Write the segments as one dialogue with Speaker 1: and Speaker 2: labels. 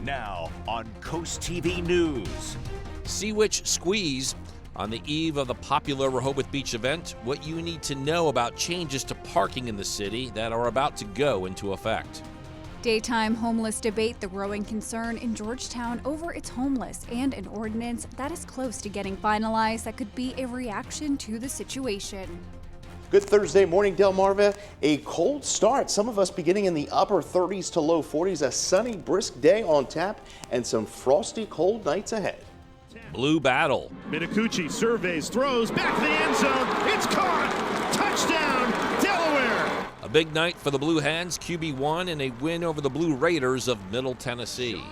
Speaker 1: Now on CoastTV News.
Speaker 2: Sea Witch Squeeze. On the eve of the popular Rehoboth Beach event, what you need to know about changes to parking in the city that are about to go into effect.
Speaker 3: Daytime homeless debate the growing concern in Georgetown over its homeless and an ordinance that is close to getting finalized that could be a reaction to the situation.
Speaker 4: Good Thursday morning, Delmarva. A cold start. Some of us beginning in the upper 30s to low 40s. A sunny, brisk day on tap and some frosty, cold nights ahead.
Speaker 2: Blue Battle.
Speaker 5: Minicucci surveys, throws back to the end zone. It's caught. Touchdown, Delaware.
Speaker 2: A big night for the Blue Hens, QB1, and a win over the Blue Raiders of Middle Tennessee.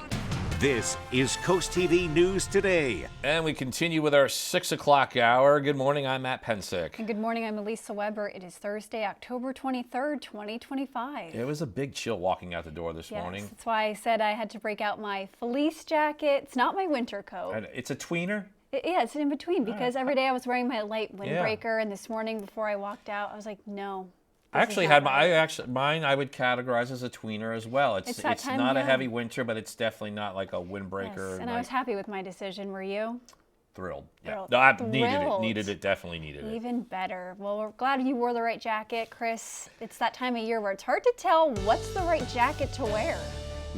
Speaker 1: This is CoastTV News Today.
Speaker 2: And we continue with our 6 o'clock hour. Good morning, I'm Matt Pensick.
Speaker 3: And good morning, I'm Elisa Weber. It is Thursday, October 23rd, 2025.
Speaker 2: It was a big chill walking out the door this morning.
Speaker 3: That's why I said I had to break out my fleece jacket. It's not my winter coat.
Speaker 2: And it's a tweener?
Speaker 3: Yeah, it's in between because every day I was wearing my light windbreaker, and this morning before I walked out, I was like, no.
Speaker 2: I actually had mine. I would categorize as a tweener as well. It's not a heavy winter, but it's definitely not like a windbreaker.
Speaker 3: Yes, and I was happy with my decision. Were you?
Speaker 2: Thrilled. Yeah.
Speaker 3: Thrilled.
Speaker 2: No, I
Speaker 3: Thrilled.
Speaker 2: needed it. Definitely needed it.
Speaker 3: Even better. Well, we're glad you wore the right jacket, Chris. It's that time of year where it's hard to tell what's the right jacket to wear.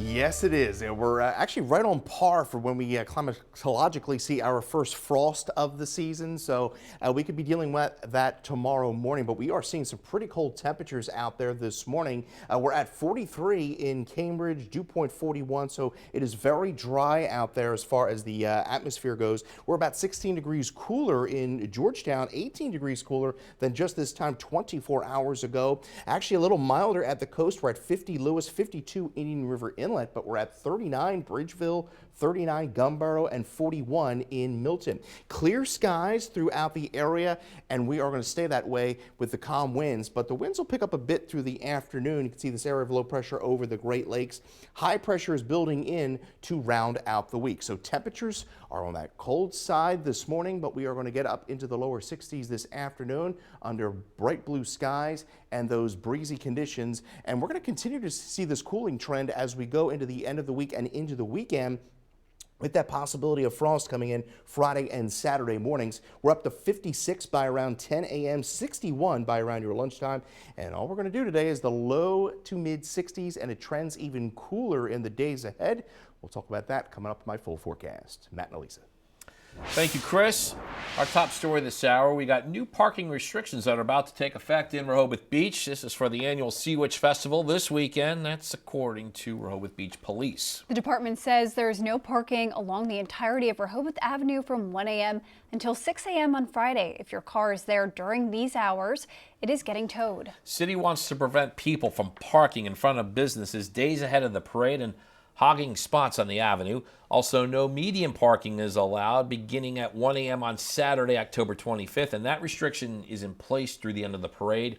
Speaker 4: Yes, it is. We're actually right on par for when we climatologically see our first frost of the season. So we could be dealing with that tomorrow morning, but we are seeing some pretty cold temperatures out there this morning. We're at 43 in Cambridge, dew point 41. So it is very dry out there as far as the atmosphere goes. We're about 16 degrees cooler in Georgetown, 18 degrees cooler than just this time 24 hours ago. Actually a little milder at the coast. We're at 50 Lewis, 52 Indian River Inlet, but we're at 39 Bridgeville, 39 Gumboro, and 41 in Milton. Clear skies throughout the area, and we are going to stay that way with the calm winds, but the winds will pick up a bit through the afternoon. You can see this area of low pressure over the Great Lakes. High pressure is building in to round out the week. So temperatures are on that cold side this morning, but we are going to get up into the lower 60s this afternoon under bright blue skies and those breezy conditions. And we're going to continue to see this cooling trend as we go into the end of the week and into the weekend, with that possibility of frost coming in Friday and Saturday mornings. We're up to 56 by around 10 a.m., 61 by around your lunchtime. And all we're going to do today is the low to mid 60s, and it trends even cooler in the days ahead. We'll talk about that coming up in my full forecast. Matt and Elisa.
Speaker 2: Thank you, Chris. Our top story this hour, we got new parking restrictions that are about to take effect in Rehoboth Beach. This is for the annual Sea Witch Festival this weekend. That's according to Rehoboth Beach Police.
Speaker 3: The department says there's no parking along the entirety of Rehoboth Avenue from 1 a.m. until 6 a.m. on Friday. If your car is there during these hours, it is getting towed.
Speaker 2: City wants to prevent people from parking in front of businesses days ahead of the parade and hogging spots on the avenue. Also, no median parking is allowed beginning at 1 a.m. on Saturday, October 25th, and that restriction is in place through the end of the parade.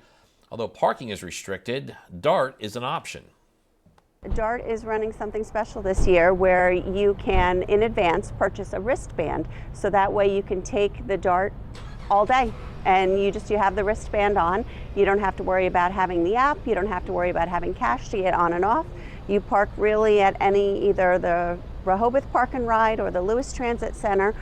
Speaker 2: Although parking is restricted, DART is an option.
Speaker 6: DART is running something special this year where you can, in advance, purchase a wristband, so that way you can take the DART all day. And you have the wristband on. You don't have to worry about having the app. You don't have to worry about having cash to get on and off. You park really at either the Rehoboth Park and Ride or the Lewis Transit Center.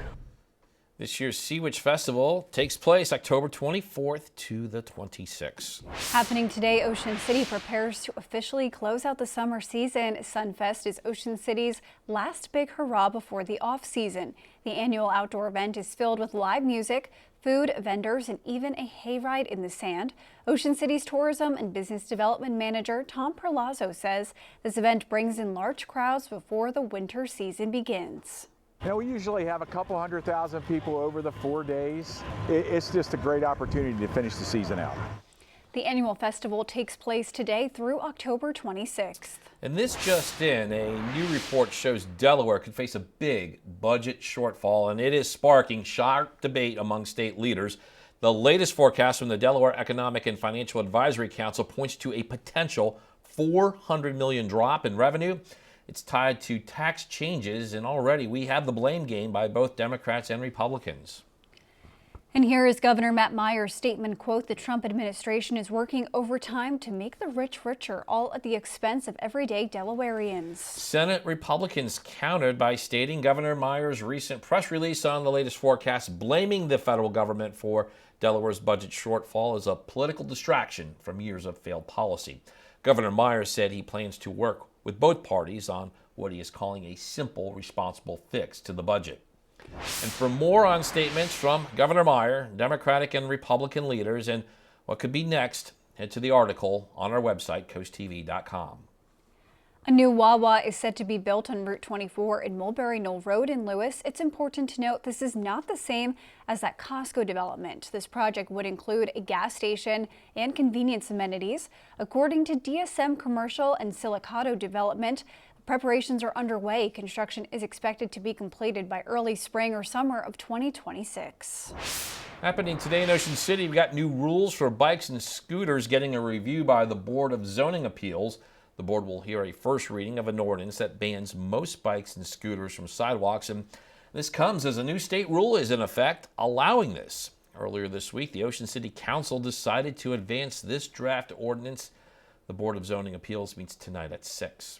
Speaker 2: This year's Sea Witch Festival takes place October 24th to the 26th.
Speaker 3: Happening today, Ocean City prepares to officially close out the summer season. Sunfest is Ocean City's last big hurrah before the off-season. The annual outdoor event is filled with live music, food, vendors, and even a hayride in the sand. Ocean City's tourism and business development manager Tom Perlazzo says this event brings in large crowds before the winter season begins.
Speaker 7: You know, we usually have a couple 100,000 people over the 4 days. It's just a great opportunity to finish the season out.
Speaker 3: The annual festival takes place today through October 26th.
Speaker 2: And this just in, a new report shows Delaware could face a big budget shortfall, and it is sparking sharp debate among state leaders. The latest forecast from the Delaware Economic and Financial Advisory Council points to a potential $400 million drop in revenue. It's tied to tax changes, and already we have the blame game by both Democrats and Republicans.
Speaker 3: And here is Governor Matt Meyer's statement, quote, "The Trump administration is working overtime to make the rich richer, all at the expense of everyday Delawareans."
Speaker 2: Senate Republicans countered by stating Governor Meyer's recent press release on the latest forecast, blaming the federal government for Delaware's budget shortfall as a political distraction from years of failed policy. Governor Meyer said he plans to work with both parties on what he is calling a simple, responsible fix to the budget. And for more on statements from Governor Meyer, Democratic and Republican leaders, and what could be next, head to the article on our website, CoastTV.com.
Speaker 3: A new Wawa is set to be built on Route 24 in Mulberry Knoll Road in Lewis. It's important to note this is not the same as that Costco development. This project would include a gas station and convenience amenities. According to DSM Commercial and Silicato Development, preparations are underway. Construction is expected to be completed by early spring or summer of 2026.
Speaker 2: Happening today in Ocean City, we've got new rules for bikes and scooters getting a review by the Board of Zoning Appeals. The board will hear a first reading of an ordinance that bans most bikes and scooters from sidewalks, and this comes as a new state rule is in effect allowing this. Earlier this week, the Ocean City Council decided to advance this draft ordinance. The Board of Zoning Appeals meets tonight at 6.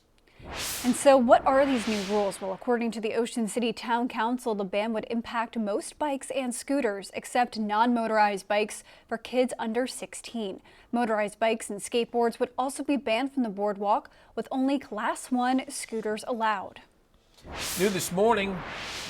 Speaker 3: And so what are these new rules? Well, according to the Ocean City Town Council, the ban would impact most bikes and scooters except non-motorized bikes for kids under 16. Motorized bikes and skateboards would also be banned from the boardwalk, with only Class 1 scooters allowed.
Speaker 2: New this morning,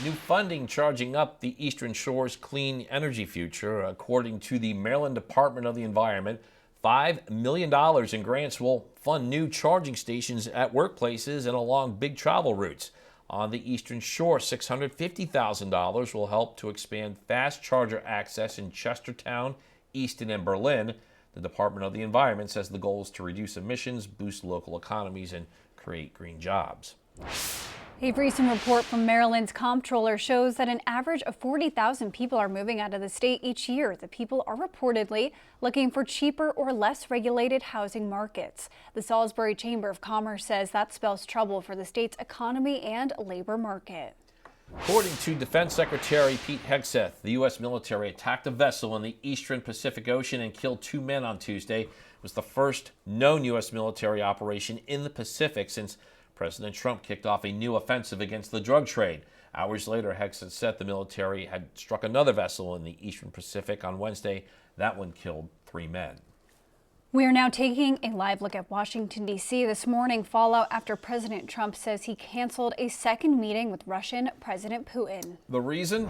Speaker 2: new funding charging up the Eastern Shore's clean energy future. According to the Maryland Department of the Environment, $5 million in grants will fund new charging stations at workplaces and along big travel routes. On the Eastern Shore, $650,000 will help to expand fast charger access in Chestertown, Easton, and Berlin. The Department of the Environment says the goal is to reduce emissions, boost local economies, and create green jobs.
Speaker 3: A recent report from Maryland's comptroller shows that an average of 40,000 people are moving out of the state each year. The people are reportedly looking for cheaper or less regulated housing markets. The Salisbury Chamber of Commerce says that spells trouble for the state's economy and labor market.
Speaker 2: According to Defense Secretary Pete Hegseth, the U.S. military attacked a vessel in the eastern Pacific Ocean and killed 2 men on Tuesday. It was the first known U.S. military operation in the Pacific since President Trump kicked off a new offensive against the drug trade. Hours later, Hegseth said the military had struck another vessel in the eastern Pacific on Wednesday. That one killed 3 men.
Speaker 3: We are now taking a live look at Washington, D.C. this morning. Fallout after President Trump says he canceled a second meeting with Russian President Putin.
Speaker 2: The reason?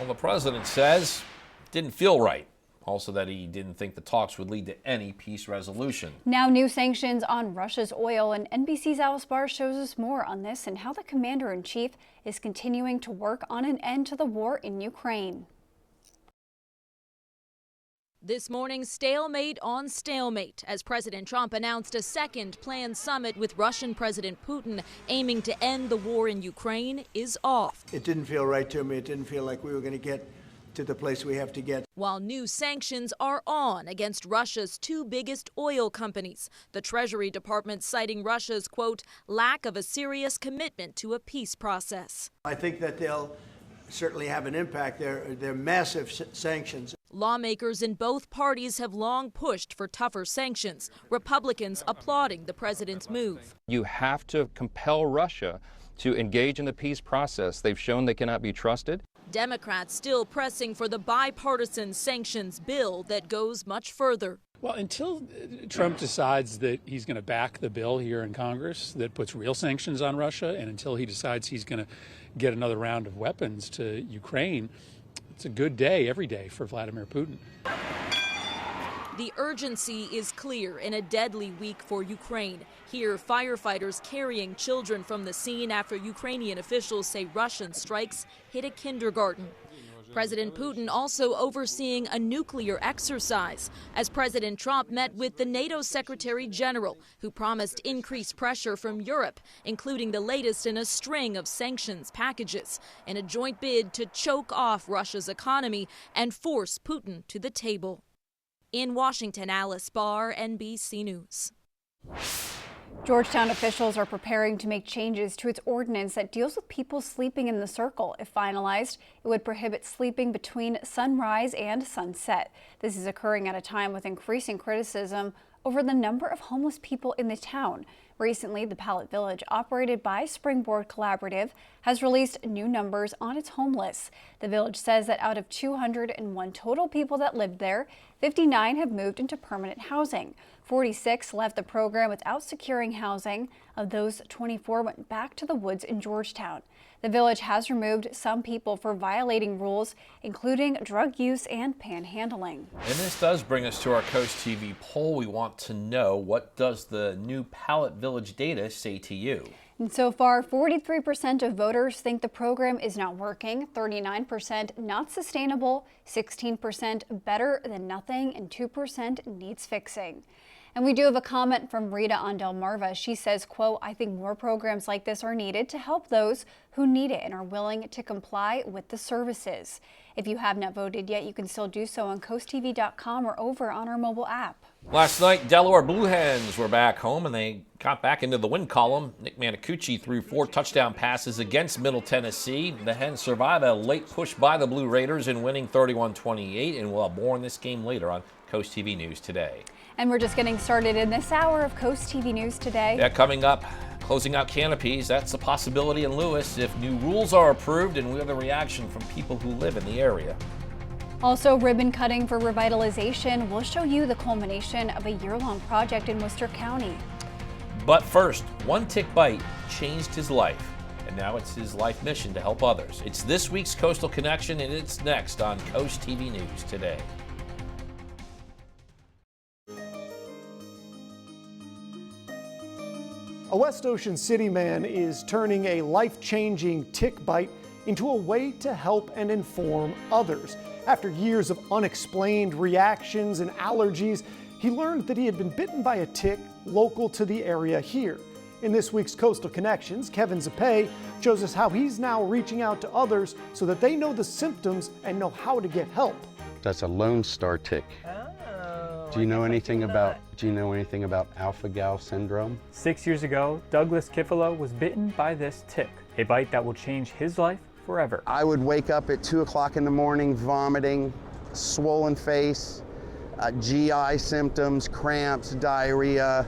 Speaker 2: Well, the president says it didn't feel right. Also that he didn't think the talks would lead to any peace resolution.
Speaker 3: Now new sanctions on Russia's oil, and NBC's Alice Barr shows us more on this and how the commander-in-chief is continuing to work on an end to the war in Ukraine.
Speaker 8: This morning, stalemate on stalemate as President Trump announced a second planned summit with Russian President Putin aiming to end the war in Ukraine is off.
Speaker 9: It didn't feel right to me. It didn't feel like we were going to get to the place we have to get.
Speaker 8: While new sanctions are on against Russia's 2 biggest oil companies, the Treasury Department citing Russia's, quote, lack of a serious commitment to a peace process.
Speaker 9: I think that they'll certainly have an impact. They're massive sanctions.
Speaker 8: Lawmakers in both parties have long pushed for tougher sanctions, Republicans applauding the president's move.
Speaker 10: You have to compel Russia to engage in the peace process. They've shown they cannot be trusted.
Speaker 8: Democrats still pressing for the bipartisan sanctions bill that goes much further.
Speaker 11: Well, until Trump decides that he's going to back the bill here in Congress that puts real sanctions on Russia, and until he decides he's going to get another round of weapons to Ukraine, it's a good day every day for Vladimir Putin.
Speaker 8: The urgency is clear in a deadly week for Ukraine. Here, firefighters carrying children from the scene after Ukrainian officials say Russian strikes hit a kindergarten. President Putin also overseeing a nuclear exercise as President Trump met with the NATO Secretary General, who promised increased pressure from Europe, including the latest in a string of sanctions packages, in a joint bid to choke off Russia's economy and force Putin to the table. In Washington, Alice Barr, NBC News.
Speaker 3: Georgetown officials are preparing to make changes to its ordinance that deals with people sleeping in the circle. If finalized, it would prohibit sleeping between sunrise and sunset. This is occurring at a time with increasing criticism over the number of homeless people in the town. Recently, the Pallet Village, operated by Springboard Collaborative, has released new numbers on its homeless. The village says that out of 201 total people that lived there, 59 have moved into permanent housing. 46 left the program without securing housing. Of those, 24 went back to the woods in Georgetown. The village has removed some people for violating rules, including drug use and panhandling.
Speaker 2: And this does bring us to our Coast TV poll. We want to know, what does the new Pallet Village data say to you?
Speaker 3: And so far, 43% of voters think the program is not working, 39% not sustainable, 16% better than nothing, and 2% needs fixing. And we do have a comment from Rita on Delmarva. She says, quote, "I think more programs like this are needed to help those who need it and are willing to comply with the services." If you have not voted yet, you can still do so on CoastTV.com or over on our mobile app.
Speaker 2: Last night, Delaware Blue Hens were back home and they got back into the win column. Nick Manicucci threw 4 touchdown passes against Middle Tennessee. The Hens survive a late push by the Blue Raiders in winning 31-28, and we'll have more on this game later on Coast TV News Today.
Speaker 3: And we're just getting started in this hour of Coast TV News Today.
Speaker 2: Yeah, coming up, closing out canopies. That's a possibility in Lewis if new rules are approved, and we have the reaction from people who live in the area.
Speaker 3: Also, ribbon cutting for revitalization. We'll show you the culmination of a year-long project in Worcester County.
Speaker 2: But first, one tick bite changed his life, and now it's his life mission to help others. It's this week's Coastal Connection, and it's next on Coast TV News Today.
Speaker 12: A West Ocean City man is turning a life-changing tick bite into a way to help and inform others. After years of unexplained reactions and allergies, he learned that he had been bitten by a tick local to the area here. In this week's Coastal Connections, Kevin Zappe shows us how he's now reaching out to others so that they know the symptoms and know how to get help.
Speaker 13: That's a Lone Star tick. Do you know anything about alpha-gal syndrome?
Speaker 14: 6 years ago, Douglas Kifalo was bitten by this tick, a bite that will change his life forever.
Speaker 13: I would wake up at 2 o'clock in the morning vomiting, swollen face, GI symptoms, cramps, diarrhea,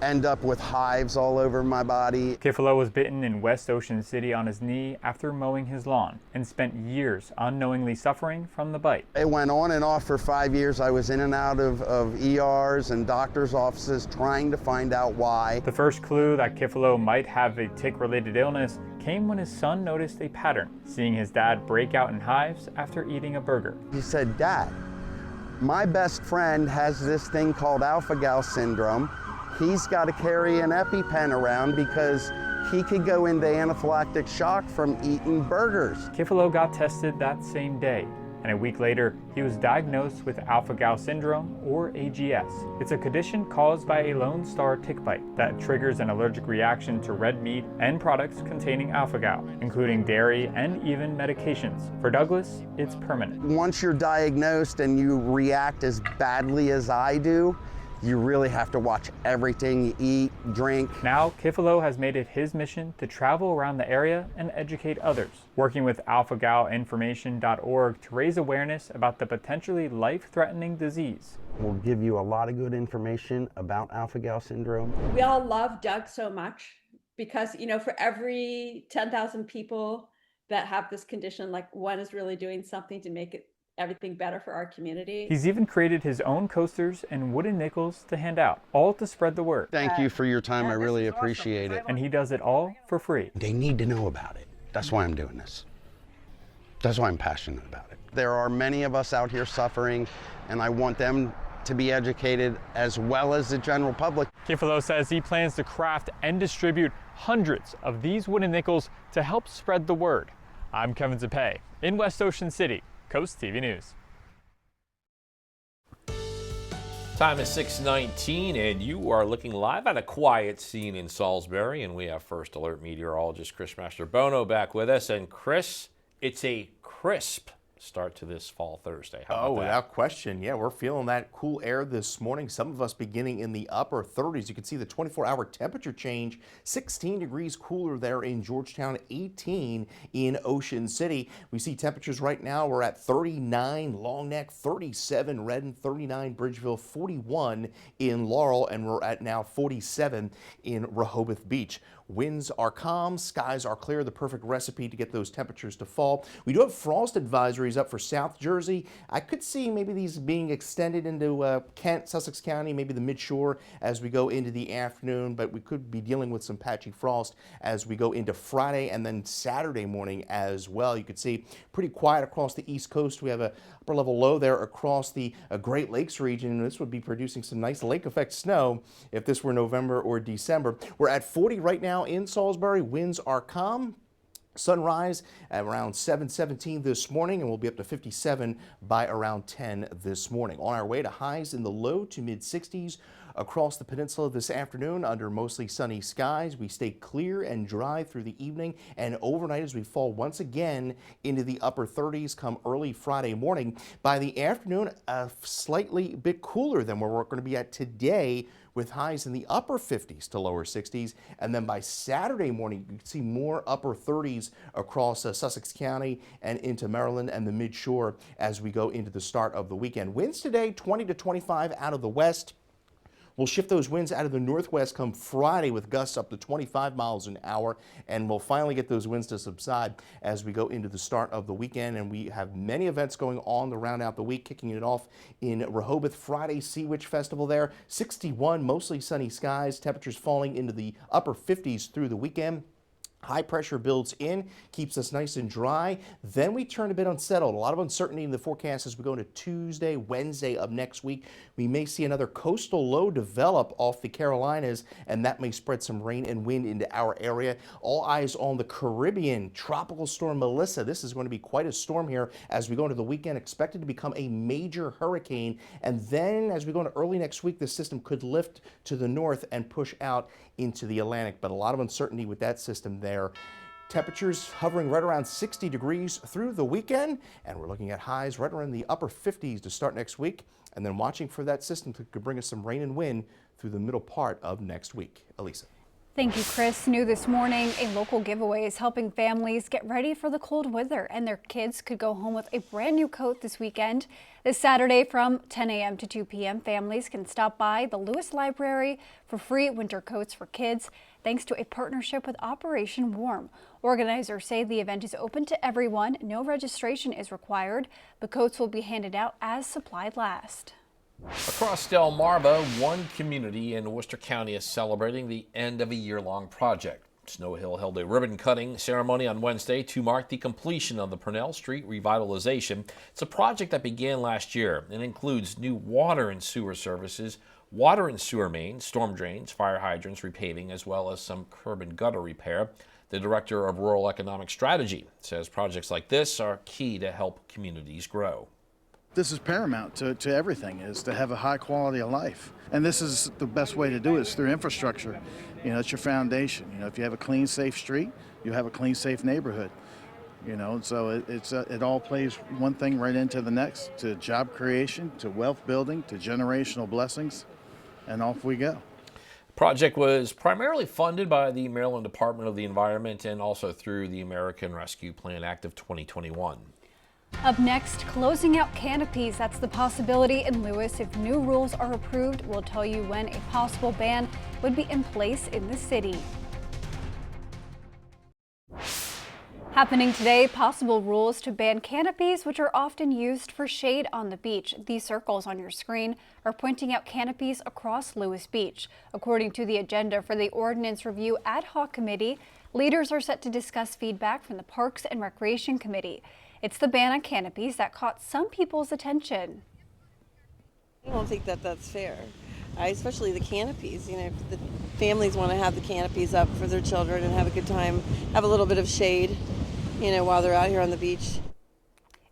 Speaker 13: end up with hives all over my body.
Speaker 14: Kifalo was bitten in West Ocean City on his knee after mowing his lawn and spent years unknowingly suffering from the bite.
Speaker 13: It went on and off for 5 years. I was in and out of ERs and doctor's offices trying to find out why.
Speaker 14: The first clue that Kifalo might have a tick-related illness came when his son noticed a pattern, seeing his dad break out in hives after eating a burger.
Speaker 13: He said, "Dad, my best friend has this thing called alpha-gal syndrome. He's got to carry an EpiPen around because he could go into anaphylactic shock from eating burgers."
Speaker 14: Kifalo got tested that same day, and a week later, he was diagnosed with alpha-gal syndrome, or AGS. It's a condition caused by a Lone Star tick bite that triggers an allergic reaction to red meat and products containing alpha-gal, including dairy and even medications. For Douglas, it's permanent.
Speaker 13: Once you're diagnosed and you react as badly as I do, you really have to watch everything you eat, drink.
Speaker 14: Now, Kifalo has made it his mission to travel around the area and educate others, working with alphagalinformation.org to raise awareness about the potentially life-threatening disease.
Speaker 13: We'll give you a lot of good information about alpha-gal syndrome.
Speaker 15: We all love Doug so much because, for every 10,000 people that have this condition, like one is really doing something to make everything better for our community.
Speaker 14: He's even created his own coasters and wooden nickels to hand out, all to spread the word.
Speaker 13: Thank you for your time. I really appreciate it.
Speaker 14: And he does it all for free.
Speaker 13: They need to know about it. That's why I'm doing this. That's why I'm passionate about it. There are many of us out here suffering, and I want them to be educated as well as the general public.
Speaker 14: Kifalo says he plans to craft and distribute hundreds of these wooden nickels to help spread the word. I'm Kevin Zappe in West Ocean City, Coast TV News.
Speaker 2: Time is 6:19, and you are looking live at a quiet scene in Salisbury, and we have First Alert meteorologist Chris Masterbono back with us. And Chris, it's a crisp start to this fall Thursday. How about
Speaker 4: Oh,
Speaker 2: that?
Speaker 4: without question. Yeah, we're feeling that cool air this morning. Some of us beginning in the upper 30s. You can see the 24-hour temperature change, 16 degrees cooler there in Georgetown, 18 in Ocean City. We see temperatures right now, we're at 39 Long Neck, 37 Redden, 39 Bridgeville, 41 in Laurel, and we're at now 47 in Rehoboth Beach. Winds are calm, skies are clear, the perfect recipe to get those temperatures to fall. We do have frost advisories up for South Jersey. I could see maybe these being extended into Kent, Sussex County, maybe the midshore as we go into the afternoon, but we could be dealing with some patchy frost as we go into Friday and then Saturday morning as well. You could see pretty quiet across the East Coast. We have a upper level low there across the Great Lakes region, and this would be producing some nice lake effect snow if this were November or December. We're at 40 right now in Salisbury. Winds are calm. Sunrise at around 7:17 this morning, and we'll be up to 57 by around 10 this morning. On our way to highs in the low to mid 60s across the peninsula this afternoon under mostly sunny skies. We stay clear and dry through the evening and overnight as we fall once again into the upper 30s come early Friday morning. By the afternoon, a slightly bit cooler than where we're going to be at today, with highs in the upper 50s to lower 60s. And then by Saturday morning, you can see more upper 30s across Sussex County and into Maryland and the midshore as we go into the start of the weekend. Winds today, 20 to 25 out of the west. We'll shift those winds out of the northwest come Friday with gusts up to 25 miles an hour, and we'll finally get those winds to subside as we go into the start of the weekend. And we have many events going on to round out the week, kicking it off in Rehoboth Friday, Sea Witch Festival there. 61, mostly sunny skies, temperatures falling into the upper 50s through the weekend. High pressure builds in, keeps us nice and dry. Then we turn a bit unsettled. A lot of uncertainty in the forecast as we go into Tuesday, Wednesday of next week. We may see another coastal low develop off the Carolinas, and that may spread some rain and wind into our area. All eyes on the Caribbean. Tropical storm Melissa. This is going to be quite a storm here as we go into the weekend, expected to become a major hurricane. And then as we go into early next week, the system could lift to the north and push out into the Atlantic, but a lot of uncertainty with that system there. Temperatures hovering right around 60 degrees through the weekend, and we're looking at highs right around the upper 50s to start next week, and then watching for that system to bring us some rain and wind through the middle part of next week. Elisa.
Speaker 3: Thank you, Chris. New this morning, a local giveaway is helping families get ready for the cold weather, and their kids could go home with a brand new coat this weekend. This Saturday from 10 a.m. to 2 p.m., families can stop by the Lewis Library for free winter coats for kids, thanks to a partnership with Operation Warm. Organizers say the event is open to everyone. No registration is required. The coats will be handed out as supplies last.
Speaker 2: Across Delmarva, one community in Worcester County is celebrating the end of a year-long project. Snow Hill held a ribbon-cutting ceremony on Wednesday to mark the completion of the Purnell Street revitalization. It's a project that began last year and includes new water and sewer services, water and sewer mains, storm drains, fire hydrants, repaving, as well as some curb and gutter repair. The director of Rural Economic Strategy says projects like this are key to help communities grow.
Speaker 16: This is paramount to everything, is to have a high quality of life. And this is the best way to do it, is through infrastructure. You know, it's your foundation. You know, if you have a clean, safe street, you have a clean, safe neighborhood. You know, so it all plays one thing right into the next, to job creation, to wealth building, to generational blessings, and off we go.
Speaker 2: The project was primarily funded by the Maryland Department of the Environment and also through the American Rescue Plan Act of 2021.
Speaker 3: Up next, closing out canopies. That's the possibility in Lewis. If new rules are approved, we'll tell you when a possible ban would be in place in the city. Happening today, possible rules to ban canopies, which are often used for shade on the beach. These circles on your screen are pointing out canopies across Lewis Beach. According to the agenda for the Ordinance Review Ad Hoc Committee, leaders are set to discuss feedback from the Parks and Recreation Committee. It's the ban on canopies that caught some people's attention.
Speaker 17: I don't think that that's fair, especially the canopies. You know, if the families want to have the canopies up for their children and have a good time, have a little bit of shade, you know, while they're out here on the beach.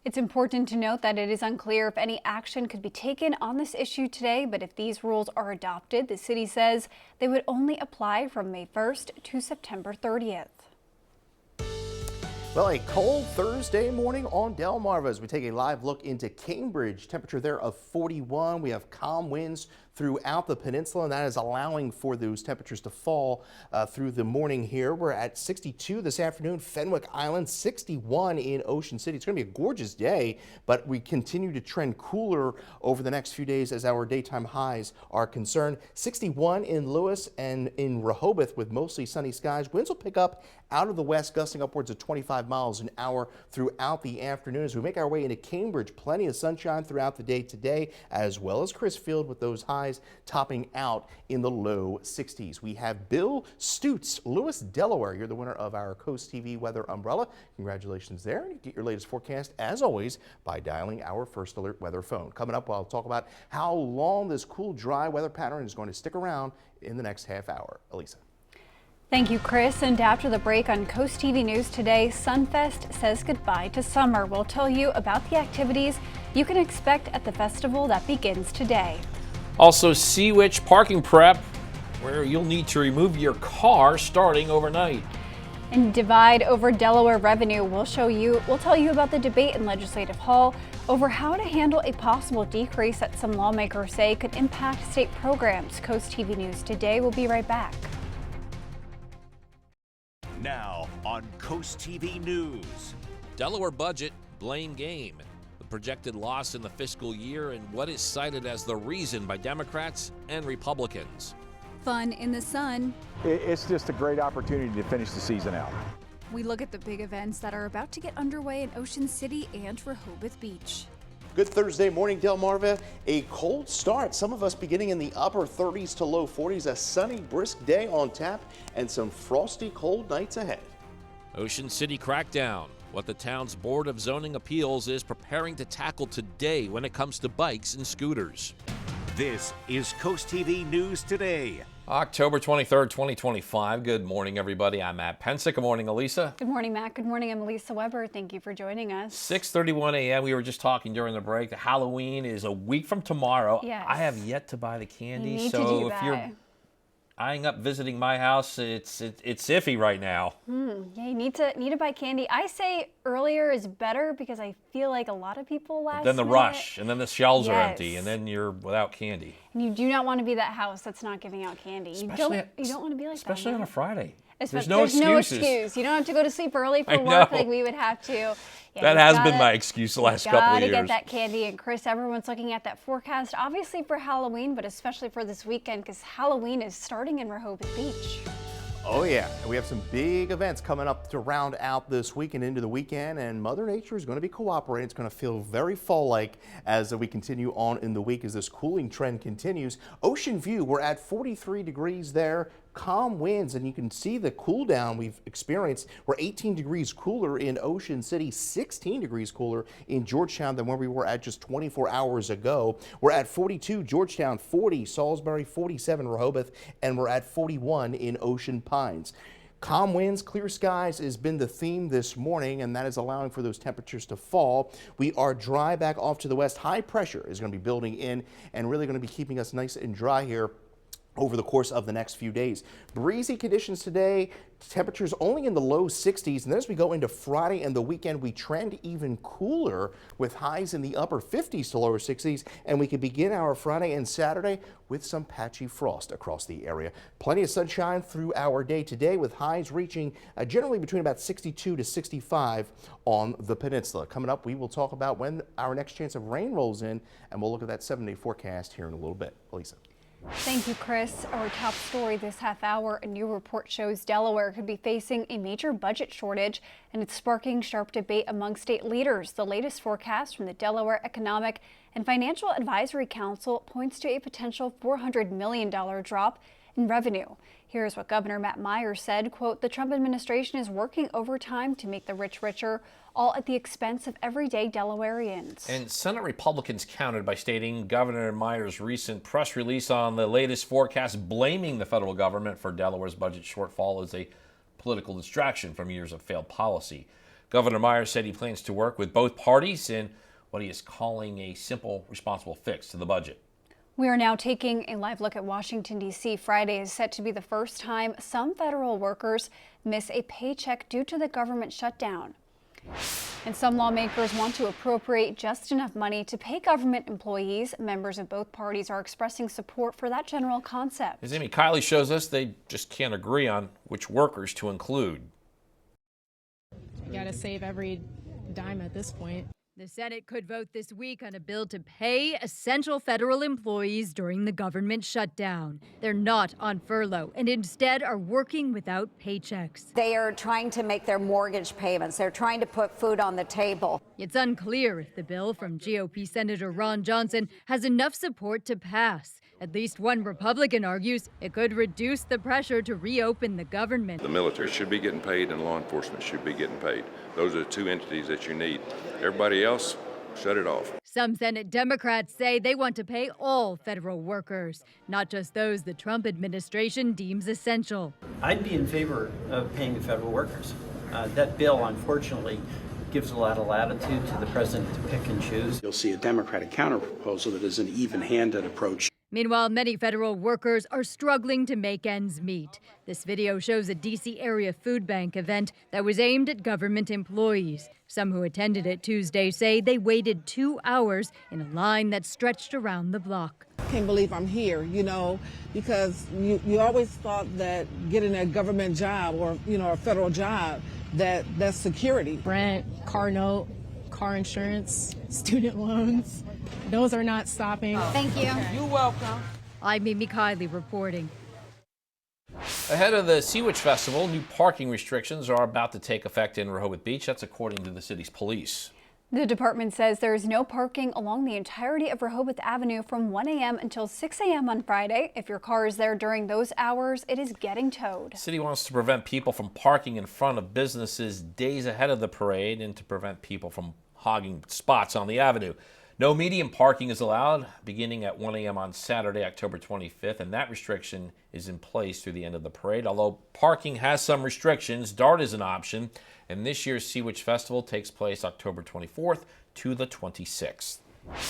Speaker 3: It's important to note that it is unclear if any action could be taken on this issue today, but if these rules are adopted, the city says they would only apply from May 1st to September 30th.
Speaker 4: Well, a cold Thursday morning on Delmarva as we take a live look into Cambridge. Temperature there of 41. We have calm winds throughout the peninsula, and that is allowing for those temperatures to fall through the morning here. We're at 62 this afternoon, Fenwick Island, 61 in Ocean City. It's going to be a gorgeous day, but we continue to trend cooler over the next few days as our daytime highs are concerned. 61 in Lewis and in Rehoboth with mostly sunny skies. Winds will pick up out of the west, gusting upwards of 25 miles an hour throughout the afternoon. As we make our way into Cambridge, plenty of sunshine throughout the day today, as well as Crisfield with those highs topping out in the low 60s. We have Bill Stutz, Lewis, Delaware. You're the winner of our Coast TV weather umbrella. Congratulations there. And you get your latest forecast, as always, by dialing our First Alert weather phone. Coming up, I'll talk about how long this cool, dry weather pattern is going to stick around in the next half hour. Elisa.
Speaker 3: Thank you, Chris. And after the break on Coast TV News today, Sunfest says goodbye to summer. We'll tell you about the activities you can expect at the festival that begins today.
Speaker 2: Also, Sea Witch parking prep, where you'll need to remove your car starting overnight.
Speaker 3: And divide over Delaware revenue, we'll tell you about the debate in Legislative Hall over how to handle a possible decrease that some lawmakers say could impact state programs. Coast TV News today. We'll be right back.
Speaker 1: Now on Coast TV News.
Speaker 2: Delaware budget blame game. The projected loss in the fiscal year and what is cited as the reason by Democrats and Republicans.
Speaker 3: Fun in the sun.
Speaker 7: It's just a great opportunity to finish the season out.
Speaker 3: We look at the big events that are about to get underway in Ocean City and Rehoboth Beach.
Speaker 4: Good Thursday morning, Delmarva. A cold start. Some of us beginning in the upper 30s to low 40s. A sunny, brisk day on tap and some frosty, cold nights ahead.
Speaker 2: Ocean City crackdown. What the town's Board of Zoning Appeals is preparing to tackle today when it comes to bikes and scooters.
Speaker 1: This is Coast TV News Today.
Speaker 2: October 23rd, 2025. Good morning, everybody. I'm Matt Pensick. Good morning, Elisa.
Speaker 3: Good morning, Matt. Good morning, I'm Elisa Weber. Thank you for joining us.
Speaker 2: 6:31 a.m. We were just talking during the break. Halloween is a week from tomorrow.
Speaker 3: Yes.
Speaker 2: I have yet to buy the candy,
Speaker 3: You need
Speaker 2: so
Speaker 3: to do
Speaker 2: if
Speaker 3: that.
Speaker 2: you're eyeing up visiting my house, it's iffy right now.
Speaker 3: Yeah, you need to buy candy. I say earlier is better because I feel like a lot of people
Speaker 2: Then the
Speaker 3: minute,
Speaker 2: rush, and then the shelves are
Speaker 3: Yes.
Speaker 2: empty, and then you're without candy.
Speaker 3: And you do not want to be that house that's not giving out candy. You don't want to be like
Speaker 2: Especially
Speaker 3: that.
Speaker 2: on a Friday.
Speaker 3: There's
Speaker 2: no
Speaker 3: no
Speaker 2: excuses.
Speaker 3: excuse. You don't have to go to sleep early for
Speaker 2: I
Speaker 3: work
Speaker 2: know.
Speaker 3: like we would have to. Yeah,
Speaker 2: That
Speaker 3: you
Speaker 2: has been
Speaker 3: gotta-
Speaker 2: my excuse the last couple of years.
Speaker 3: Gotta get that candy. And Chris, everyone's looking at that forecast, obviously for Halloween, but especially for this weekend because Halloween is starting in Rehoboth Beach.
Speaker 4: Oh yeah, we have some big events coming up to round out this week and into the weekend, and Mother Nature is going to be cooperating. It's going to feel very fall-like as we continue on in the week as this cooling trend continues. Ocean View, we're at 43 degrees there. Calm winds, and you can see the cool down we've experienced. We're 18 degrees cooler in Ocean City, 16 degrees cooler in Georgetown than where we were at just 24 hours ago. We're at 42 Georgetown, 40 Salisbury, 47 Rehoboth, and we're at 41 in Ocean Pines. Calm winds, clear skies has been the theme this morning, and that is allowing for those temperatures to fall. We are dry back off to the west. High pressure is going to be building in and really going to be keeping us nice and dry here over the course of the next few days. Breezy conditions today, temperatures only in the low 60s, and then as we go into Friday and the weekend, we trend even cooler with highs in the upper 50s to lower 60s, and we can begin our Friday and Saturday with some patchy frost across the area. Plenty of sunshine through our day today with highs reaching generally between about 62 to 65 on the peninsula. Coming up, we will talk about when our next chance of rain rolls in, and we'll look at that 7-day forecast here in a little bit. Lisa.
Speaker 3: Thank you, Chris. Our top story this half hour, a new report shows Delaware could be facing a major budget shortage, and it's sparking sharp debate among state leaders. The latest forecast from the Delaware Economic and Financial Advisory Council points to a potential $400 million drop in revenue. Here's what Governor Matt Myers said, quote, "The Trump administration is working overtime to make the rich richer, all at the expense of everyday Delawareans."
Speaker 2: And Senate Republicans countered by stating Governor Myers' recent press release on the latest forecast blaming the federal government for Delaware's budget shortfall as a political distraction from years of failed policy. Governor Myers said he plans to work with both parties in what he is calling a simple, responsible fix to the budget.
Speaker 3: We are now taking a live look at Washington, D.C. Friday is set to be the first time some federal workers miss a paycheck due to the government shutdown. And some lawmakers want to appropriate just enough money to pay government employees. Members of both parties are expressing support for that general concept.
Speaker 2: As Amy Kiley shows us, they just can't agree on which workers to include.
Speaker 18: You got to save every dime at this point.
Speaker 19: The Senate could vote this week on a bill to pay essential federal employees during the government shutdown. They're not on furlough and instead are working without paychecks.
Speaker 20: They are trying to make their mortgage payments. They're trying to put food on the table.
Speaker 19: It's unclear if the bill from GOP Senator Ron Johnson has enough support to pass. At least one Republican argues it could reduce the pressure to reopen the government.
Speaker 21: The military should be getting paid and law enforcement should be getting paid. Those are the two entities that you need. Everybody else, shut it off.
Speaker 19: Some Senate Democrats say they want to pay all federal workers, not just those the Trump administration deems essential.
Speaker 22: I'd be in favor of paying the federal workers. That bill, unfortunately, gives a lot of latitude to the president to pick and choose.
Speaker 23: You'll see a Democratic counterproposal that is an even-handed approach.
Speaker 19: Meanwhile, many federal workers are struggling to make ends meet. This video shows a D.C. area food bank event that was aimed at government employees. Some who attended it Tuesday say they waited 2 hours in a line that stretched around the block.
Speaker 24: I can't believe I'm here, because you always thought that getting a government job or, a federal job, that's security.
Speaker 18: Rent, car note, car insurance, student loans. Those are not stopping.
Speaker 19: Thank you.
Speaker 24: You're welcome.
Speaker 19: I'm Amy Kiley reporting.
Speaker 2: Ahead of the Sea Witch Festival, new parking restrictions are about to take effect in Rehoboth Beach. That's according to the city's police.
Speaker 3: The department says there is no parking along the entirety of Rehoboth Avenue from 1 a.m. until 6 a.m. on Friday. If your car is there during those hours, it is getting towed.
Speaker 2: The city wants to prevent people from parking in front of businesses days ahead of the parade and to prevent people from hogging spots on the avenue. No medium parking is allowed beginning at 1 a.m. on Saturday, October 25th, and that restriction is in place through the end of the parade. Although parking has some restrictions, DART is an option, and this year's Sea Witch Festival takes place October 24th to the 26th.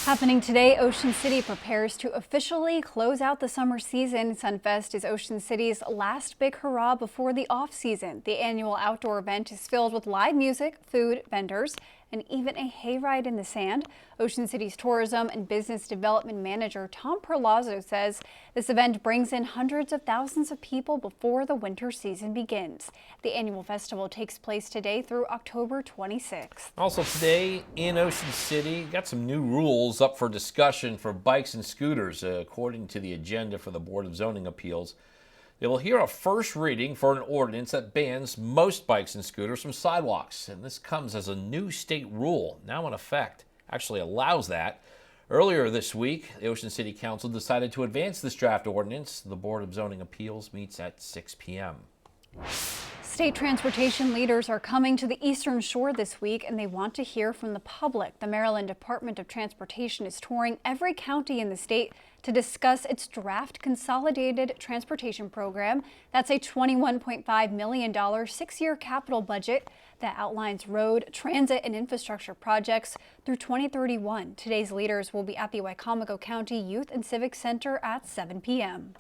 Speaker 3: Happening today, Ocean City prepares to officially close out the summer season. Sunfest is Ocean City's last big hurrah before the off-season. The annual outdoor event is filled with live music, food, vendors, and even a hayride in the sand. Ocean City's Tourism and Business Development Manager Tom Perlazzo says this event brings in hundreds of thousands of people before the winter season begins. The annual festival takes place today through October 26th.
Speaker 2: Also today in Ocean City, got some new rules up for discussion for bikes and scooters. According to the agenda for the Board of Zoning Appeals, they will hear a first reading for an ordinance that bans most bikes and scooters from sidewalks. And this comes as a new state rule now in effect, actually allows that. Earlier this week, the Ocean City Council decided to advance this draft ordinance. The Board of Zoning Appeals meets at 6 p.m.
Speaker 3: State transportation leaders are coming to the Eastern Shore this week, and they want to hear from the public. The Maryland Department of Transportation is touring every county in the state to discuss its draft Consolidated Transportation Program. That's a $21.5 million 6-year capital budget that outlines road, transit, and infrastructure projects through 2031. Today's leaders will be at the Wicomico County Youth and Civic Center at 7 p.m.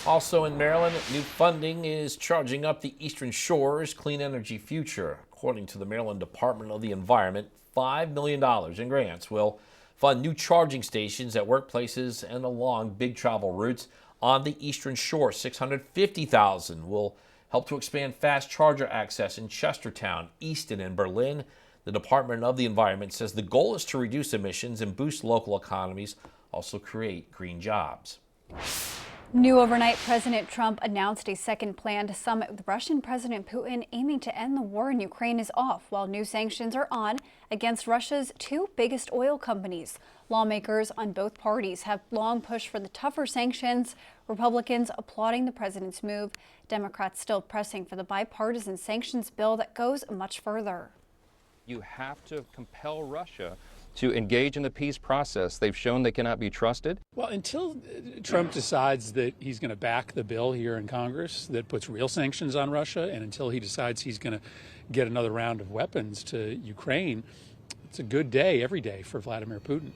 Speaker 2: Also in Maryland, new funding is charging up the Eastern Shore's clean energy future. According to the Maryland Department of the Environment, $5 million in grants will fund new charging stations at workplaces and along big travel routes on the Eastern Shore. $650,000 will help to expand fast charger access in Chestertown, Easton, and Berlin. The Department of the Environment says the goal is to reduce emissions and boost local economies, also create green jobs.
Speaker 3: New overnight, President Trump announced a second planned summit with Russian President Putin aiming to end the war in Ukraine is off, while new sanctions are on against Russia's two biggest oil companies. Lawmakers on both parties have long pushed for the tougher sanctions, Republicans applauding the president's move, Democrats still pressing for the bipartisan sanctions bill that goes much further.
Speaker 10: You have to compel Russia to engage in the peace process. They've shown they cannot be trusted.
Speaker 11: Well, until Trump decides that he's going to back the bill here in Congress that puts real sanctions on Russia, and until he decides he's going to get another round of weapons to Ukraine, it's a good day every day for Vladimir Putin.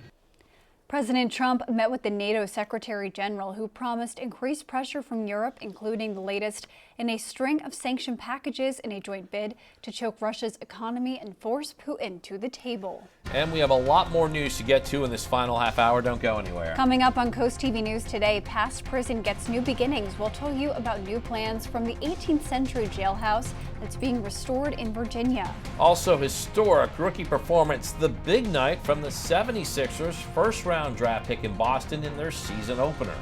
Speaker 3: President Trump met with the NATO Secretary General, who promised increased pressure from Europe, including the latest in a string of sanction packages in a joint bid to choke Russia's economy and force Putin to the table.
Speaker 2: And we have a lot more news to get to in this final half hour. Don't go anywhere.
Speaker 3: Coming up on CoastTV News today, past prison gets new beginnings. We'll tell you about new plans from the 18th century jailhouse that's being restored in Virginia.
Speaker 2: Also, historic rookie performance, the big night from the 76ers, first round draft pick in Boston in their season opener.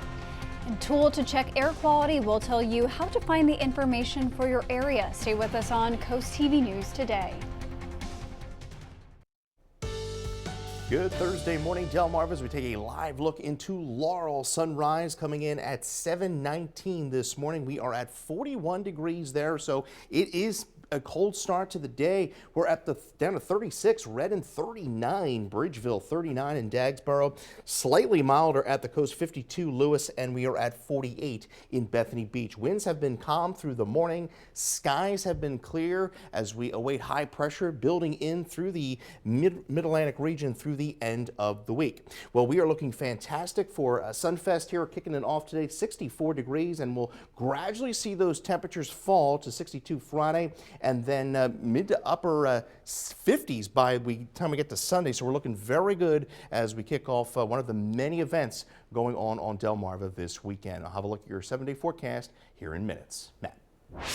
Speaker 3: And tool to check air quality, we'll tell you how to find the information for your area. Stay with us on CoastTV News today.
Speaker 4: Good Thursday morning, Delmarva, as we take a live look into Laurel. Sunrise coming in at 7:19 this morning. We are at 41 degrees there, so it is a cold start to the day. We're at down to 36, Redden 39, Bridgeville 39, and Dagsboro. Slightly milder at the coast, 52 Lewis, and we are at 48 in Bethany Beach. Winds have been calm through the morning. Skies have been clear as we await high pressure building in through the mid-Atlantic region through the end of the week. Well, we are looking fantastic for Sunfest here, kicking it off today, 64 degrees, and we'll gradually see those temperatures fall to 62 Friday, and then mid to upper 50s by the time we get to Sunday. So we're looking very good as we kick off one of the many events going on Delmarva this weekend. I'll have a look at your 7-day forecast here in minutes. Matt.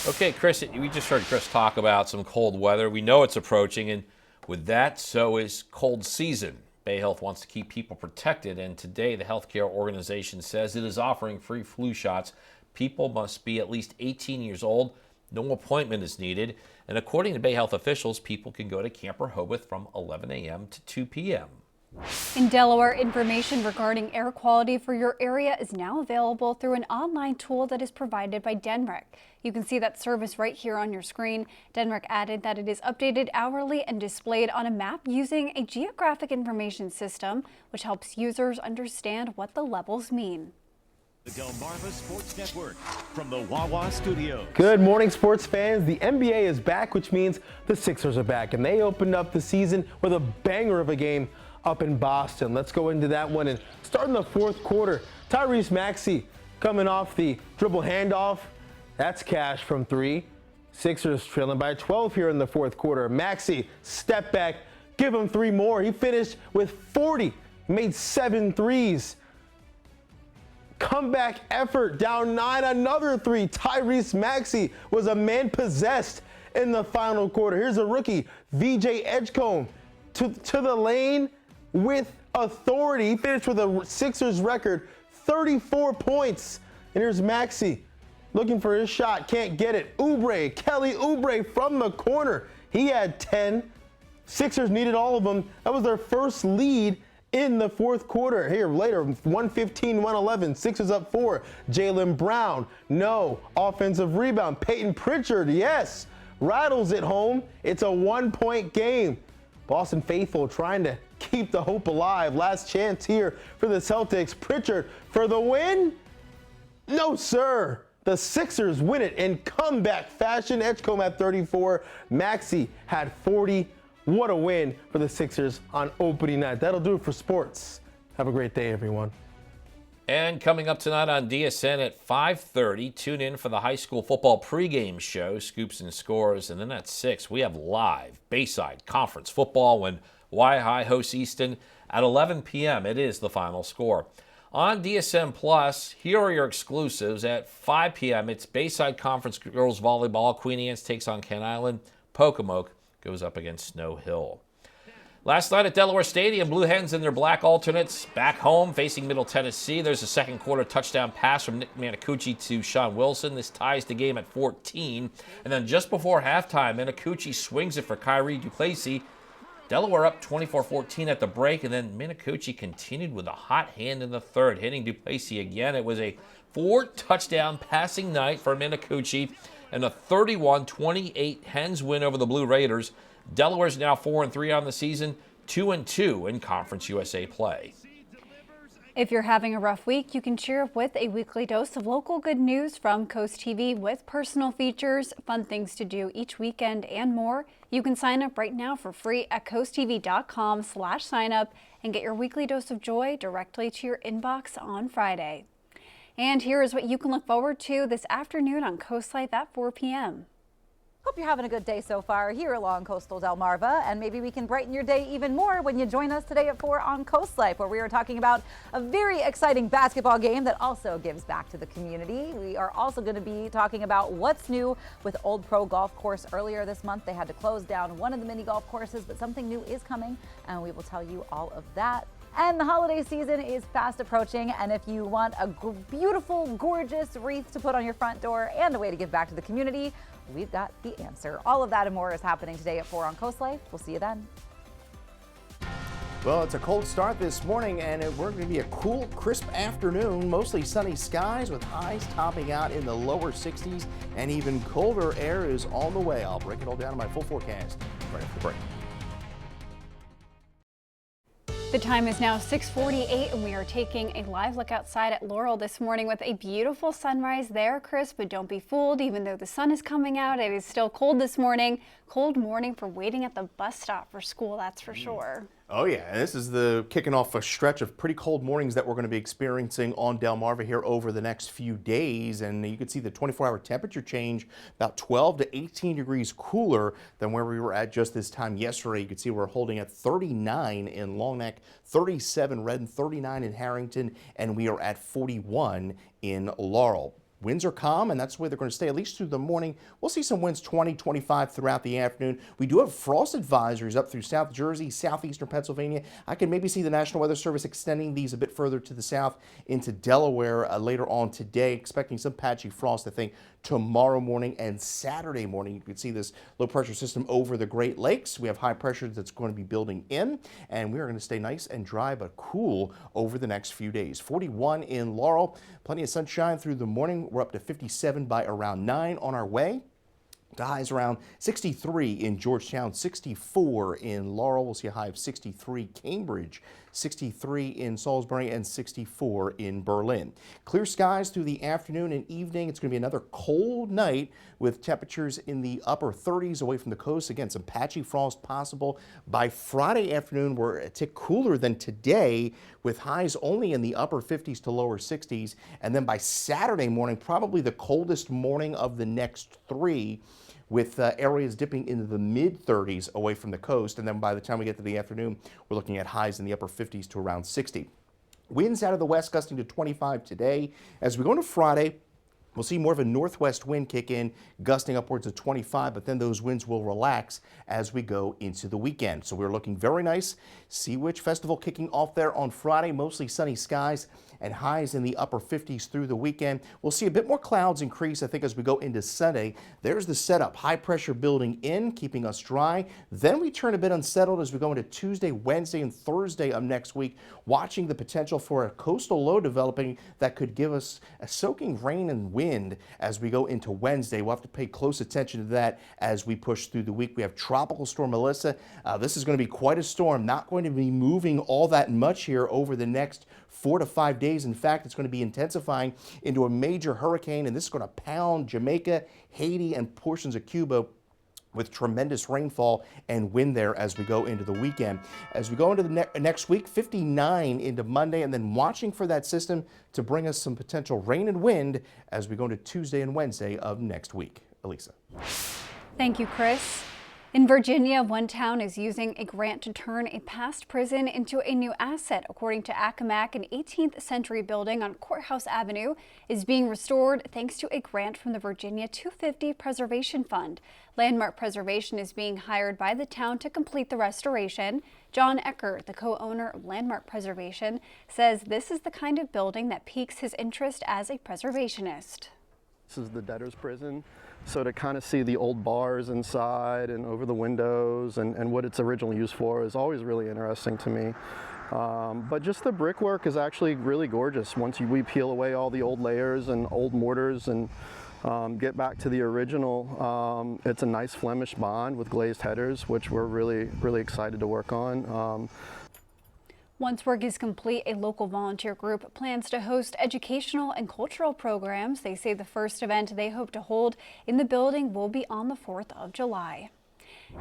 Speaker 2: Okay, Chris, we just heard Chris talk about some cold weather. We know it's approaching, and with that, so is cold season. Bay Health wants to keep people protected, and today the healthcare organization says it is offering free flu shots. People must be at least 18 years old. No appointment is needed. And according to Bay Health officials, people can go to Camp Rehoboth from 11 a.m. to 2 p.m.
Speaker 3: In Delaware, information regarding air quality for your area is now available through an online tool that is provided by Denrick. You can see that service right here on your screen. Denrick added that it is updated hourly and displayed on a map using a geographic information system, which helps users understand what the levels mean.
Speaker 1: The Delmarva Sports Network from the Wawa Studios.
Speaker 5: Good morning, sports fans. The NBA is back, which means the Sixers are back, and they opened up the season with a banger of a game up in Boston. Let's go into that one and start in the fourth quarter. Tyrese Maxey coming off the dribble handoff. That's cash from three. Sixers trailing by 12 here in the fourth quarter. Maxey, step back, give him three more. He finished with 40, made 7 threes. Comeback effort, down 9, another three. Tyrese Maxey was a man possessed in the final quarter. Here's a rookie, VJ Edgecombe, to the lane with authority. He finished with a Sixers record, 34 points. And here's Maxey looking for his shot, can't get it. Kelly Oubre from the corner. He had 10. Sixers needed all of them. That was their first lead in the fourth quarter. Here later, 115-111, Sixers up 4. Jaylen Brown, no. Offensive rebound. Peyton Pritchard, yes. Rattles it home. It's a 1-point game. Boston faithful trying to keep the hope alive. Last chance here for the Celtics. Pritchard for the win? No, sir. The Sixers win it in comeback fashion. Edgecombe had 34. Maxey had 40. What a win for the Sixers on opening night. That'll do it for sports. Have a great day, everyone.
Speaker 2: And coming up tonight on DSN at 5:30, tune in for the high school football pregame show, Scoops and Scores. And then at 6, we have live Bayside Conference football when Y-High hosts Easton. At 11 p.m., it is the final score. On DSN Plus, here are your exclusives. At 5 p.m., it's Bayside Conference girls volleyball. Queen Anne's takes on Kent Island. Pocomoke goes up against Snow Hill. Last night at Delaware Stadium, Blue Hens and their black alternates back home facing Middle Tennessee. There's a second quarter touchdown pass from Nick Manicucci to Sean Wilson. This ties the game at 14. And then just before halftime, Manicucci swings it for Kyrie Duplessis. Delaware up 24-14 at the break, and then Manicucci continued with a hot hand in the third, hitting Duplessis again. It was a 4-touchdown passing night for Manicucci and a 31-28 Hens win over the Blue Raiders. Delaware's now 4-3 on the season, 2-2 in Conference USA play.
Speaker 3: If you're having a rough week, you can cheer up with a weekly dose of local good news from Coast TV with personal features, fun things to do each weekend, and more. You can sign up right now for free at coasttv.com/signup and get your weekly dose of joy directly to your inbox on Friday. And here is what you can look forward to this afternoon on Coast Life at 4 p.m.
Speaker 6: Hope you're having a good day so far here along coastal Delmarva, and maybe we can brighten your day even more when you join us today at 4 on Coast Life, where we are talking about a very exciting basketball game that also gives back to the community. We are also going to be talking about what's new with Old Pro Golf Course. Earlier this month, they had to close down one of the mini golf courses, but something new is coming, and we will tell you all of that. And the holiday season is fast approaching, and if you want a beautiful, gorgeous wreath to put on your front door and a way to give back to the community, we've got the answer. All of that and more is happening today at 4 on Coast Life. We'll see you then.
Speaker 4: Well, it's a cold start this morning, and we're going to be a cool, crisp afternoon. Mostly sunny skies with highs topping out in the lower 60s, and even colder air is on the way. I'll break it all down in my full forecast right after the break.
Speaker 3: The time is now 6:48, and we are taking a live look outside at Laurel this morning with a beautiful sunrise there, Chris, but don't be fooled. Even though the sun is coming out, it is still cold this morning. Cold morning for waiting at the bus stop for school, that's for sure.
Speaker 4: Oh yeah, this is the kicking off a stretch of pretty cold mornings that we're going to be experiencing on Delmarva here over the next few days, and you can see the 24-hour temperature change about 12 to 18 degrees cooler than where we were at just this time yesterday. You can see we're holding at 39 in Long Neck, 37 Redden, 39 in Harrington, and we are at 41 in Laurel. Winds are calm, and that's where they're going to stay at least through the morning. We'll see some winds 20, 25 throughout the afternoon. We do have frost advisories up through South Jersey, southeastern Pennsylvania. I can maybe see the National Weather Service extending these a bit further to the south into Delaware later on today, expecting some patchy frost, I think, tomorrow morning and Saturday morning. You can see this low pressure system over the Great Lakes. We have high pressure that's going to be building in, and we are going to stay nice and dry but cool over the next few days. 41 in Laurel, plenty of sunshine through the morning. We're up to 57 by around 9 on our way. The highs around 63 in Georgetown, 64 in Laurel. We'll see a high of 63 Cambridge, 63 in Salisbury, and 64 in Berlin. Clear skies through the afternoon and evening. It's going to be another cold night with temperatures in the upper 30s away from the coast. Again, some patchy frost possible. By Friday afternoon, we're a tick cooler than today with highs only in the upper 50s to lower 60s. And then by Saturday morning, probably the coldest morning of the next three, with areas dipping into the mid-30s away from the coast. And then by the time we get to the afternoon, we're looking at highs in the upper 50s to around 60. Winds out of the west gusting to 25 today. As we go into Friday, we'll see more of a northwest wind kick in, gusting upwards of 25, but then those winds will relax as we go into the weekend. So we're looking very nice. Sea Witch Festival kicking off there on Friday, mostly sunny skies and highs in the upper 50s through the weekend. We'll see a bit more clouds increase, I think, as we go into Sunday. There's the setup. High pressure building in, keeping us dry. Then we turn a bit unsettled as we go into Tuesday, Wednesday, and Thursday of next week, watching the potential for a coastal low developing that could give us a soaking rain and wind as we go into Wednesday. We'll have to pay close attention to that as we push through the week. We have Tropical Storm Melissa. This is going to be quite a storm, not going to be moving all that much here over the next 4 to 5 days. In fact, it's going to be intensifying into a major hurricane, and this is going to pound Jamaica, Haiti, and portions of Cuba with tremendous rainfall and wind there as we go into the weekend. As we go into the next week, 59 into Monday, and then watching for that system to bring us some potential rain and wind as we go into Tuesday and Wednesday of next week. Elisa.
Speaker 3: Thank you, Chris. In Virginia, one town is using a grant to turn a past prison into a new asset. According to Accomack, an 18th century building on Courthouse Avenue is being restored thanks to a grant from the Virginia 250 Preservation Fund. Landmark Preservation is being hired by the town to complete the restoration. John Eckert, the co-owner of Landmark Preservation, says this is the kind of building that piques his interest as a preservationist.
Speaker 8: This is the debtor's prison. So to kind of see the old bars inside and over the windows and what it's originally used for is always really interesting to me. But just the brickwork is actually really gorgeous. Once we peel away all the old layers and old mortars and get back to the original, it's a nice Flemish bond with glazed headers, which we're really excited to work on.
Speaker 3: Once work is complete, a local volunteer group plans to host educational and cultural programs. They say the first event they hope to hold in the building will be on the 4th of July.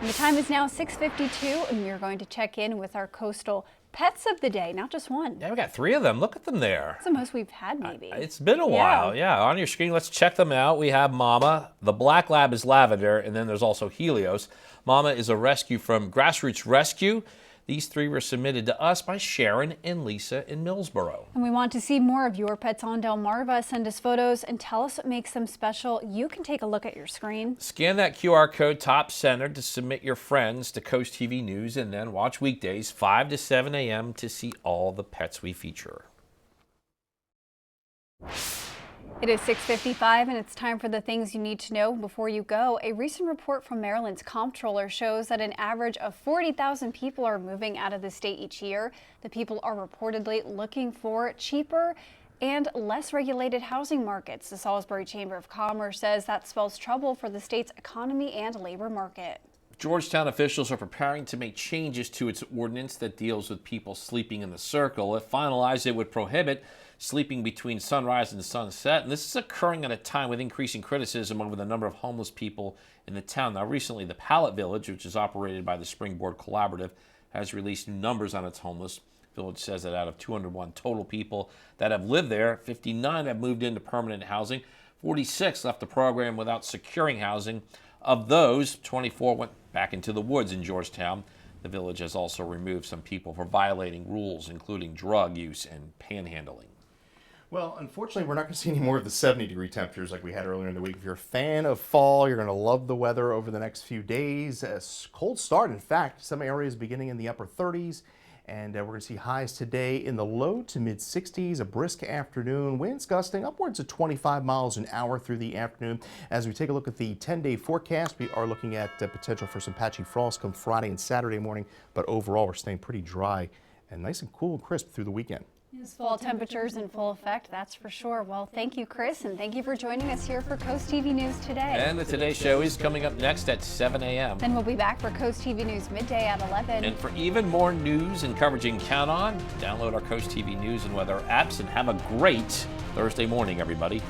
Speaker 3: And the time is now 6:52, and we're going to check in with our coastal pets of the day, not just one.
Speaker 2: Yeah, we got 3 of them. Look at them there.
Speaker 3: That's the most we've had, maybe.
Speaker 2: It's been a while. Yeah, on your screen, let's check them out. We have Mama. The black lab is Lavender, and then there's also Helios. Mama is a rescue from Grassroots Rescue. These 3 were submitted to us by Sharon and Lisa in Millsboro.
Speaker 3: And we want to see more of your pets on Delmarva. Send us photos and tell us what makes them special. You can take a look at your screen.
Speaker 2: Scan that QR code top center to submit your friends to Coast TV News, and then watch weekdays 5 to 7 a.m. to see all the pets we feature.
Speaker 3: It is 6:55, and it's time for the things you need to know before you go. A recent report from Maryland's comptroller shows that an average of 40,000 people are moving out of the state each year. The people are reportedly looking for cheaper and less regulated housing markets. The Salisbury Chamber of Commerce says that spells trouble for the state's economy and labor market.
Speaker 2: Georgetown officials are preparing to make changes to its ordinance that deals with people sleeping in the circle. If finalized, it would prohibit sleeping between sunrise and sunset, and this is occurring at a time with increasing criticism over the number of homeless people in the town. Now, recently, the Pallet Village, which is operated by the Springboard Collaborative, has released new numbers on its homeless. The village says that out of 201 total people that have lived there, 59 have moved into permanent housing, 46 left the program without securing housing. Of those, 24 went back into the woods in Georgetown. The village has also removed some people for violating rules, including drug use and panhandling.
Speaker 4: Well, unfortunately, we're not going to see any more of the 70-degree temperatures like we had earlier in the week. If you're a fan of fall, you're going to love the weather over the next few days. A cold start, in fact, some areas beginning in the upper 30s. And we're going to see highs today in the low to mid 60s, a brisk afternoon, winds gusting upwards of 25 miles an hour through the afternoon. As we take a look at the 10-day forecast, we are looking at potential for some patchy frost come Friday and Saturday morning, but overall we're staying pretty dry and nice and cool and crisp through the weekend.
Speaker 3: Fall temperatures in full effect, that's for sure. Well, thank you, Chris, and thank you for joining us here for Coast TV News Today.
Speaker 2: And the Today Show is coming up next at 7 a.m.
Speaker 3: Then we'll be back for Coast TV News midday at 11.
Speaker 2: And for even more news and coverage you can count on, download our Coast TV News and weather apps and have a great Thursday morning, everybody.